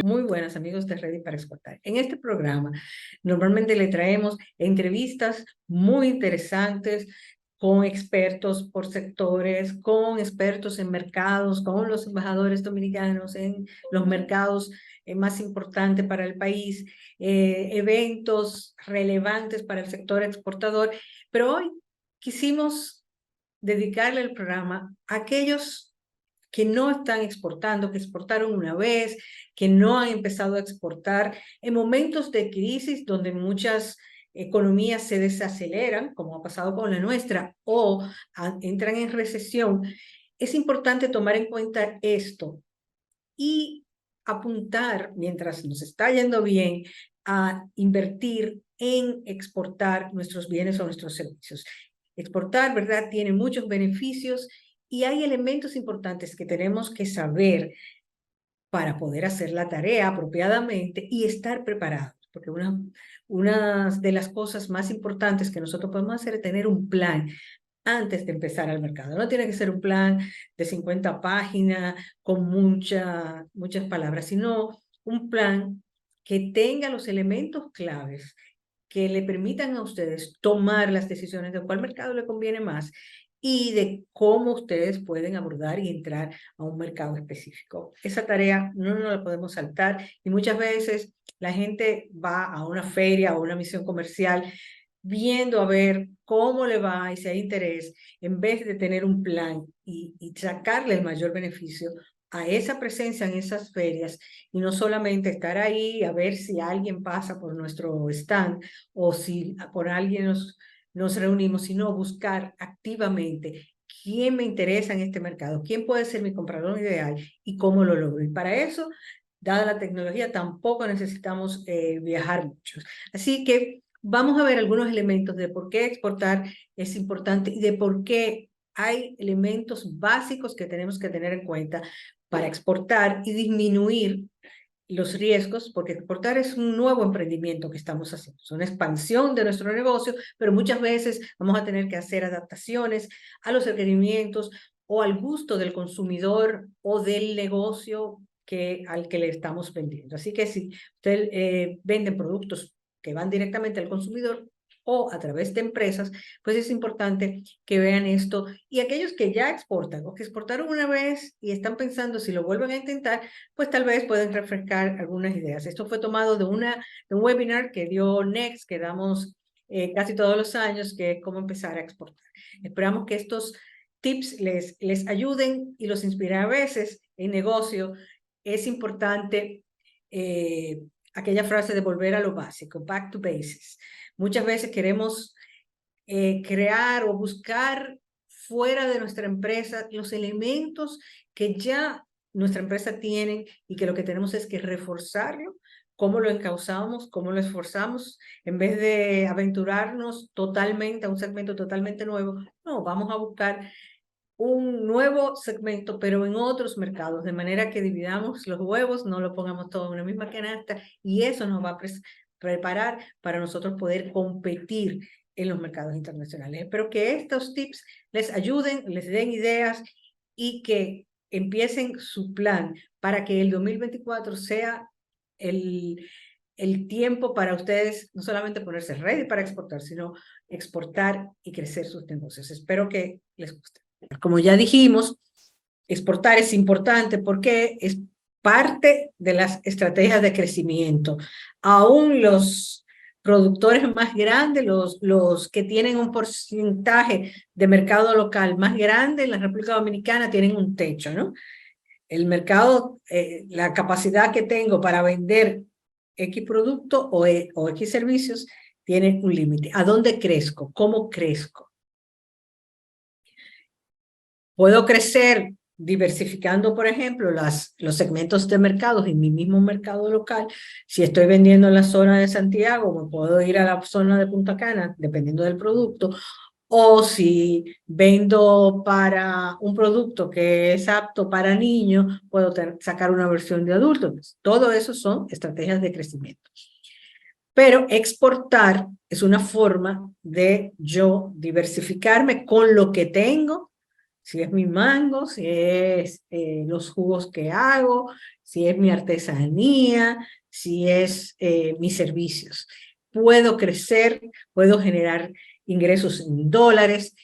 Muy buenas, amigos de Ready para Exportar. En este programa normalmente le traemos entrevistas muy interesantes con expertos por sectores, con expertos en mercados, con los embajadores dominicanos en los mercados más importantes para el país, eventos relevantes para el sector exportador. Pero hoy quisimos dedicarle el programa a aquellos que no están exportando, que exportaron una vez, que no han empezado a exportar en momentos de crisis donde muchas economías se desaceleran, como ha pasado con la nuestra, o entran en recesión. Es importante tomar en cuenta esto y apuntar, mientras nos está yendo bien, a invertir en exportar nuestros bienes o nuestros servicios. Exportar, ¿verdad?, tiene muchos beneficios y hay elementos importantes que tenemos que saber para poder hacer la tarea apropiadamente y estar preparados. Porque una de las cosas más importantes que nosotros podemos hacer es tener un plan antes de empezar al mercado. No tiene que ser un plan de 50 páginas con muchas palabras, sino un plan que tenga los elementos claves que le permitan a ustedes tomar las decisiones de cuál mercado le conviene más y de cómo ustedes pueden abordar y entrar a un mercado específico. Esa tarea no nos la podemos saltar y muchas veces la gente va a una feria o una misión comercial viendo a ver cómo le va y si hay interés, en vez de tener un plan y sacarle el mayor beneficio a esa presencia en esas ferias y no solamente estar ahí a ver si alguien pasa por nuestro stand o si por alguien nos reunimos, sino buscar activamente quién me interesa en este mercado, quién puede ser mi comprador ideal y cómo lo logro. Y para eso, dada la tecnología, tampoco necesitamos viajar mucho. Así que vamos a ver algunos elementos de por qué exportar es importante y de por qué hay elementos básicos que tenemos que tener en cuenta para exportar y disminuir los riesgos, porque exportar es un nuevo emprendimiento que estamos haciendo, es una expansión de nuestro negocio, pero muchas veces vamos a tener que hacer adaptaciones a los requerimientos o al gusto del consumidor o del negocio al que le estamos vendiendo. Así que si usted vende productos que van directamente al consumidor o a través de empresas, pues es importante que vean esto. Y aquellos que ya exportan o que exportaron una vez y están pensando si lo vuelven a intentar, pues tal vez pueden refrescar algunas ideas. Esto fue tomado de un webinar que dio Next, que damos casi todos los años, que es cómo empezar a exportar. Esperamos que estos tips les ayuden y los inspiren. A veces en negocio es importante aquella frase de volver a lo básico, back to basics. Muchas veces queremos crear o buscar fuera de nuestra empresa los elementos que ya nuestra empresa tiene y que lo que tenemos es que reforzarlo. ¿Cómo lo encauzamos? ¿Cómo lo esforzamos? En vez de aventurarnos totalmente a un segmento totalmente nuevo, no, vamos a buscar un nuevo segmento, pero en otros mercados, de manera que dividamos los huevos, no lo pongamos todo en una misma canasta, y eso nos va a preparar para nosotros poder competir en los mercados internacionales. Espero que estos tips les ayuden, les den ideas y que empiecen su plan para que el 2024 sea el tiempo para ustedes no solamente ponerse ready para exportar, sino exportar y crecer sus negocios. Espero que les guste. Como ya dijimos, exportar es importante porque es parte de las estrategias de crecimiento. Aún los productores más grandes, los que tienen un porcentaje de mercado local más grande en la República Dominicana, tienen un techo, ¿no? El mercado, la capacidad que tengo para vender X producto o X servicios tiene un límite. ¿A dónde crezco? ¿Cómo crezco? Puedo crecer diversificando, por ejemplo, los segmentos de mercados en mi mismo mercado local. Si estoy vendiendo en la zona de Santiago, me puedo ir a la zona de Punta Cana, dependiendo del producto. O si vendo para un producto que es apto para niños, puedo sacar una versión de adultos. Todo eso son estrategias de crecimiento. Pero exportar es una forma de yo diversificarme con lo que tengo. Si es mi mango, si es los jugos que hago, si es mi artesanía, si es mis servicios. Puedo crecer, puedo generar ingresos en dólares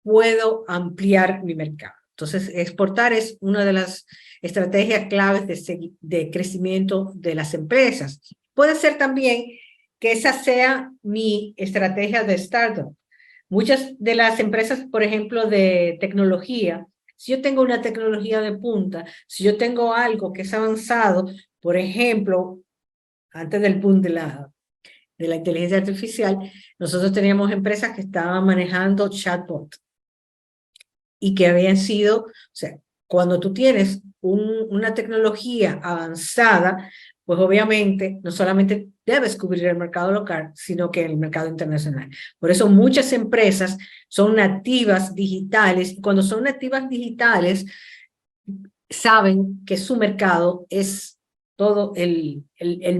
puedo ampliar mi mercado. Entonces, exportar es una de las estrategias claves de crecimiento de las empresas. Puede ser también que esa sea mi estrategia de startup. Muchas de las empresas, por ejemplo, de tecnología, si yo tengo una tecnología de punta, si yo tengo algo que es avanzado, por ejemplo, antes del boom de la inteligencia artificial, nosotros teníamos empresas que estaban manejando chatbot y que habían sido, o sea, cuando tú tienes una tecnología avanzada, pues obviamente no solamente debes cubrir el mercado local, sino que el mercado internacional. Por eso muchas empresas son nativas digitales, y cuando son nativas digitales, saben que su mercado es todo el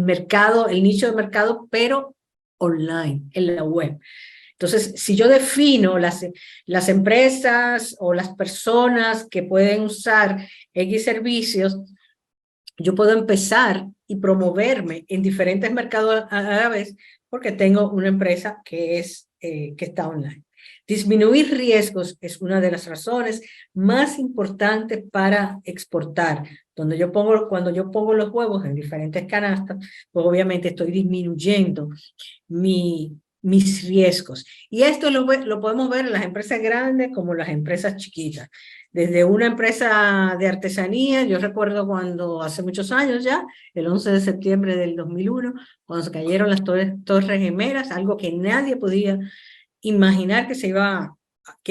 mercado, el nicho de mercado, pero online, en la web. Entonces, si yo defino las empresas o las personas que pueden usar X servicios, yo puedo empezar y promoverme en diferentes mercados a la vez porque tengo una empresa que está online. Disminuir riesgos es una de las razones más importantes para exportar. Cuando yo pongo los huevos en diferentes canastas, pues obviamente estoy disminuyendo mis riesgos. Y esto lo podemos ver en las empresas grandes como las empresas chiquitas. Desde una empresa de artesanía, yo recuerdo cuando hace muchos años ya, el 11 de septiembre del 2001, cuando se cayeron las torres gemelas, algo que nadie podía imaginar que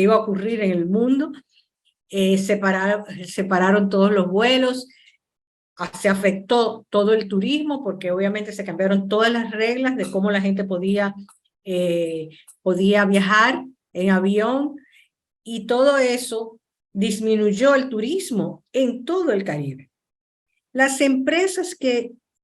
iba a ocurrir en el mundo, separaron todos los vuelos, se afectó todo el turismo porque obviamente se cambiaron todas las reglas de cómo la gente podía viajar en avión, y todo eso disminuyó el turismo en todo el Caribe. Las empresas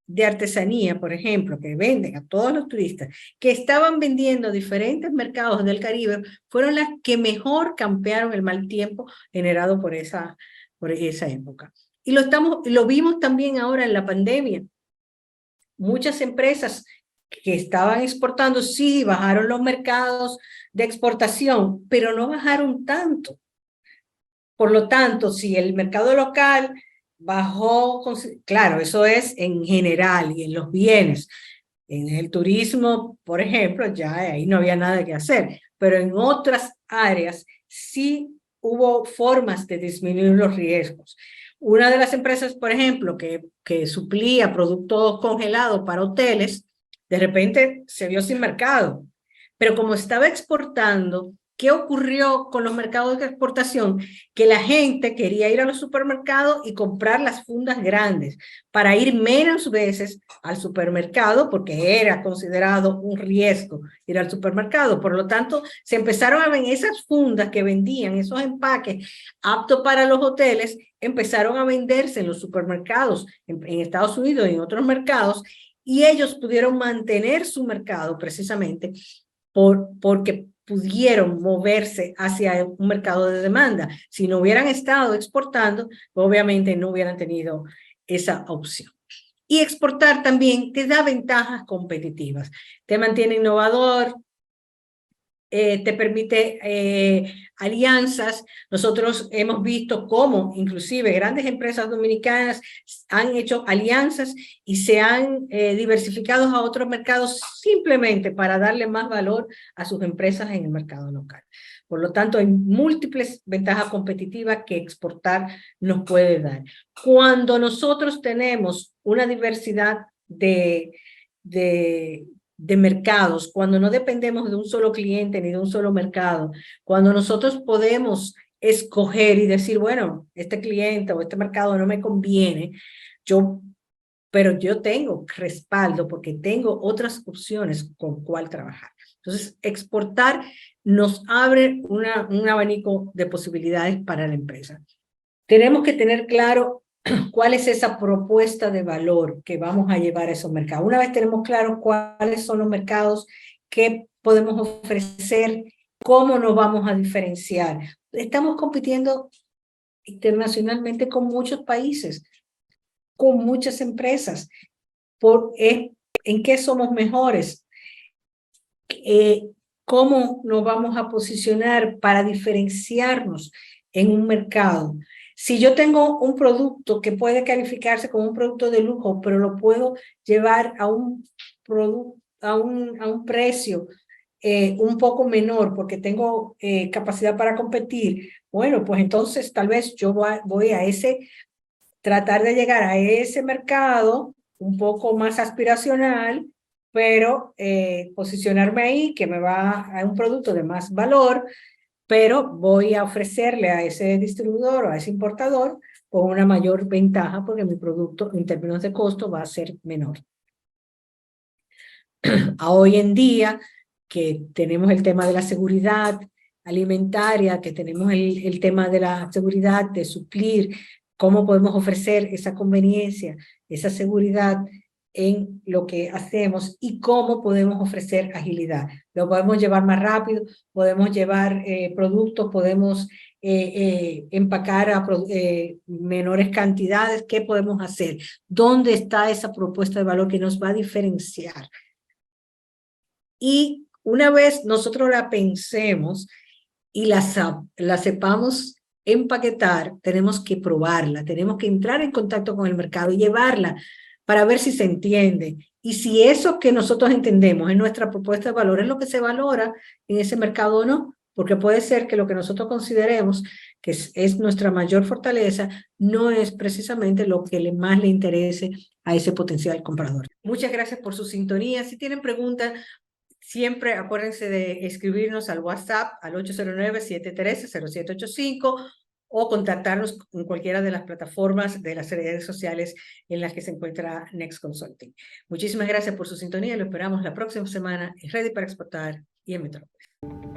de artesanía, por ejemplo, que venden a todos los turistas, que estaban vendiendo diferentes mercados del Caribe, fueron las que mejor campearon el mal tiempo generado por esa época. Y lo vimos también ahora en la pandemia. Muchas empresas que estaban exportando, sí, bajaron los mercados de exportación, pero no bajaron tanto. Por lo tanto, si el mercado local bajó, claro, eso es en general y en los bienes. En el turismo, por ejemplo, ya ahí no había nada que hacer, pero en otras áreas sí hubo formas de disminuir los riesgos. Una de las empresas, por ejemplo, que suplía productos congelados para hoteles, de repente se vio sin mercado. Pero como estaba exportando, ¿qué ocurrió con los mercados de exportación? Que la gente quería ir a los supermercados y comprar las fundas grandes para ir menos veces al supermercado porque era considerado un riesgo ir al supermercado. Por lo tanto, se empezaron a vender esas fundas que vendían, esos empaques aptos para los hoteles, empezaron a venderse en los supermercados en Estados Unidos y en otros mercados, y ellos pudieron mantener su mercado precisamente porque pudieron moverse hacia un mercado de demanda. Si no hubieran estado exportando, obviamente no hubieran tenido esa opción. Y exportar también te da ventajas competitivas. Te mantiene innovador, te permite alianzas. Nosotros hemos visto cómo inclusive grandes empresas dominicanas han hecho alianzas y se han diversificado a otros mercados simplemente para darle más valor a sus empresas en el mercado local. Por lo tanto, hay múltiples ventajas competitivas que exportar nos puede dar. Cuando nosotros tenemos una diversidad de mercados, cuando no dependemos de un solo cliente ni de un solo mercado, cuando nosotros podemos escoger y decir, bueno, este cliente o este mercado no me conviene, pero yo tengo respaldo porque tengo otras opciones con cuál trabajar. Entonces, exportar nos abre un abanico de posibilidades para la empresa. Tenemos que tener claro cuál es esa propuesta de valor que vamos a llevar a esos mercados. Una vez tenemos claro cuáles son los mercados, qué podemos ofrecer, cómo nos vamos a diferenciar. Estamos compitiendo internacionalmente con muchos países, con muchas empresas. ¿En qué somos mejores? ¿cómo nos vamos a posicionar para diferenciarnos en un mercado? Si yo tengo un producto que puede calificarse como un producto de lujo, pero lo puedo llevar a un precio un poco menor porque tengo capacidad para competir, bueno, pues entonces tal vez yo voy a tratar de llegar a ese mercado un poco más aspiracional, pero posicionarme ahí, que me va a un producto de más valor, pero voy a ofrecerle a ese distribuidor o a ese importador con una mayor ventaja porque mi producto en términos de costo va a ser menor. A hoy en día, que tenemos el tema de la seguridad alimentaria, que tenemos el tema de la seguridad de suplir, cómo podemos ofrecer esa conveniencia, esa seguridad en lo que hacemos y cómo podemos ofrecer agilidad. Lo podemos llevar más rápido, podemos llevar productos, podemos empacar a menores cantidades. ¿Qué podemos hacer? ¿Dónde está esa propuesta de valor que nos va a diferenciar? Y una vez nosotros la pensemos y la sepamos empaquetar, tenemos que probarla, tenemos que entrar en contacto con el mercado y llevarla para ver si se entiende. Y si eso que nosotros entendemos en nuestra propuesta de valor es lo que se valora en ese mercado o no, porque puede ser que lo que nosotros consideremos que es nuestra mayor fortaleza, no es precisamente lo que más le interese a ese potencial comprador. Muchas gracias por su sintonía. Si tienen preguntas, siempre acuérdense de escribirnos al WhatsApp al 809-713-0785 o contactarnos en cualquiera de las plataformas de las redes sociales en las que se encuentra Next Consulting. Muchísimas gracias por su sintonía. Lo esperamos la próxima semana en Ready para Exportar y en Metrópolis.